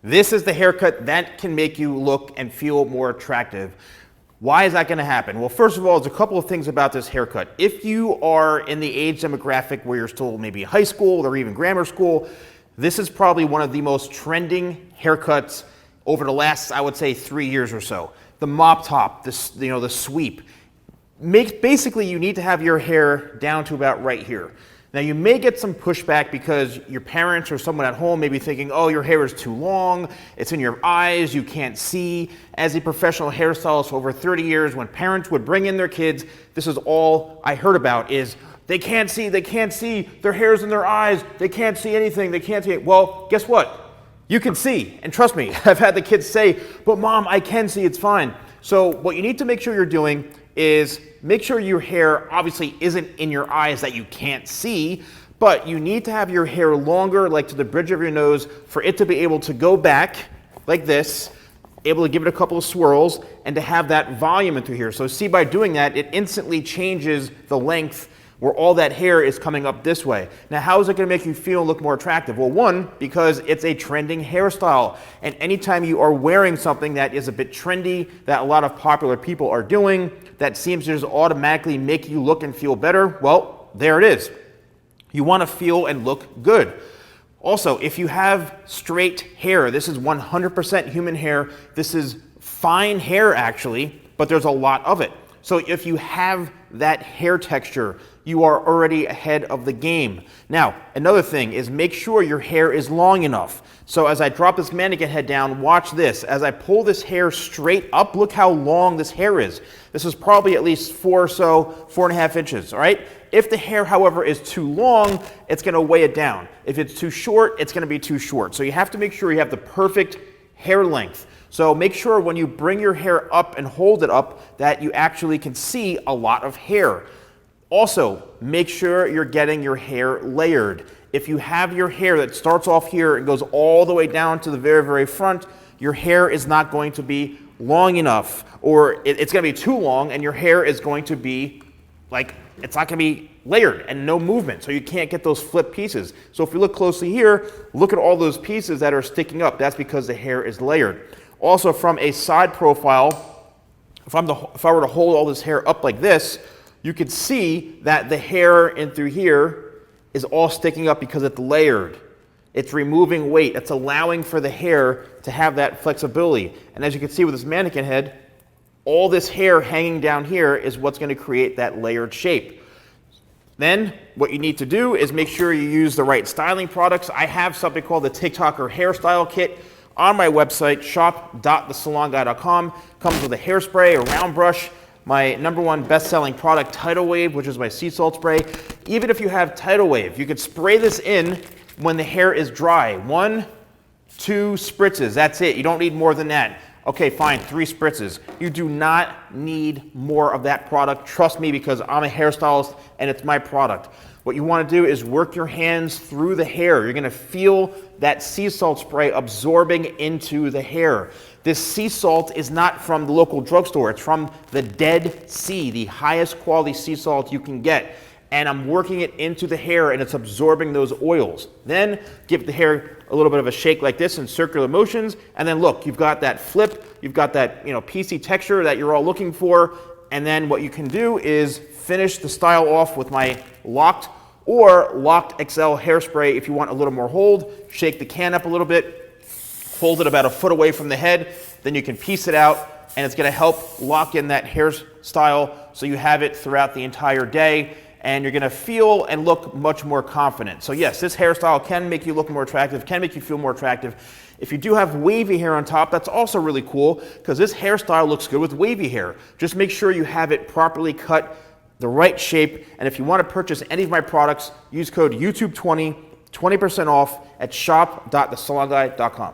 This is the haircut that can make you look and feel more attractive. Why is that going to happen? Well, first of all, there's a couple of things about this haircut. If you are in the age demographic where you're still maybe high school or even grammar school, this is probably one of the most trending haircuts over the last, I would say, 3 years or so. The mop top, the sweep. Basically, you need to have your hair down to about right here. Now, you may get some pushback because your parents or someone at home may be thinking, oh, your hair is too long, it's in your eyes, you can't see. As a professional hairstylist for over 30 years, when parents would bring in their kids, this is all I heard about is, they can't see, their hair's in their eyes, they can't see anything, they can't see it. Well, guess what? You can see, and trust me, I've had the kids say, but Mom, I can see, it's fine. So what you need to make sure you're doing is make sure your hair obviously isn't in your eyes that you can't see, but you need to have your hair longer, like to the bridge of your nose, for it to be able to go back like this, able to give it a couple of swirls, and to have that volume into here. So see, by doing that, it instantly changes the length where all that hair is coming up this way. Now, how is it gonna make you feel and look more attractive? Well, one, because it's a trending hairstyle. And anytime you are wearing something that is a bit trendy, that a lot of popular people are doing, that seems to just automatically make you look and feel better, well, there it is. You wanna feel and look good. Also, if you have straight hair, this is 100% human hair. This is fine hair, actually, but there's a lot of it. So if you have that hair texture, you are already ahead of the game. Now, another thing is make sure your hair is long enough. So as I drop this mannequin head down, watch this. As I pull this hair straight up, look how long this hair is. This is probably at least 4.5 inches, all right? If the hair, however, is too long, it's gonna weigh it down. If it's too short, it's gonna be too short. So you have to make sure you have the perfect hair length. So make sure when you bring your hair up and hold it up that you actually can see a lot of hair. Also, make sure you're getting your hair layered. If you have your hair that starts off here and goes all the way down to the very, very front, your hair is not going to be long enough, or it's going to be too long and your hair is going to be like, it's not going to be layered and no movement, so you can't get those flip pieces. So if you look closely here, look at all those pieces that are sticking up. That's because the hair is layered. Also, from a side profile, if I were to hold all this hair up like this, you could see that the hair in through here is all sticking up because it's layered. It's removing weight. It's allowing for the hair to have that flexibility. And as you can see with this mannequin head, all this hair hanging down here is what's going to create that layered shape. Then what you need to do is make sure you use the right styling products. I have something called the TikToker Hairstyle Kit on my website, shop.TheSalonGuy.com. Comes with a hairspray, a round brush, my #1 best-selling product, Tidal Wave, which is my sea salt spray. Even if you have Tidal Wave, you could spray this in when the hair is dry. 1, 2 spritzes, that's it. You don't need more than that. Okay, fine, 3 spritzes. You do not need more of that product. Trust me, because I'm a hairstylist and it's my product. What you want to do is work your hands through the hair. You're going to feel that sea salt spray absorbing into the hair. This sea salt is not from the local drugstore. It's from the Dead Sea, the highest quality sea salt you can get. And I'm working it into the hair and it's absorbing those oils. Then give the hair a little bit of a shake like this in circular motions. And then look, you've got that flip, you've got that piecey texture that you're all looking for. And then what you can do is finish the style off with my locked or locked XL hairspray if you want a little more hold. Shake the can up a little bit, hold it about a foot away from the head, then you can piece it out and it's gonna help lock in that hairstyle so you have it throughout the entire day and you're gonna feel and look much more confident. So yes, this hairstyle can make you look more attractive, can make you feel more attractive. If you do have wavy hair on top, that's also really cool because this hairstyle looks good with wavy hair. Just make sure you have it properly cut, the right shape, and if you want to purchase any of my products, use code YouTube20, 20% off at shop.TheSalonGuy.com.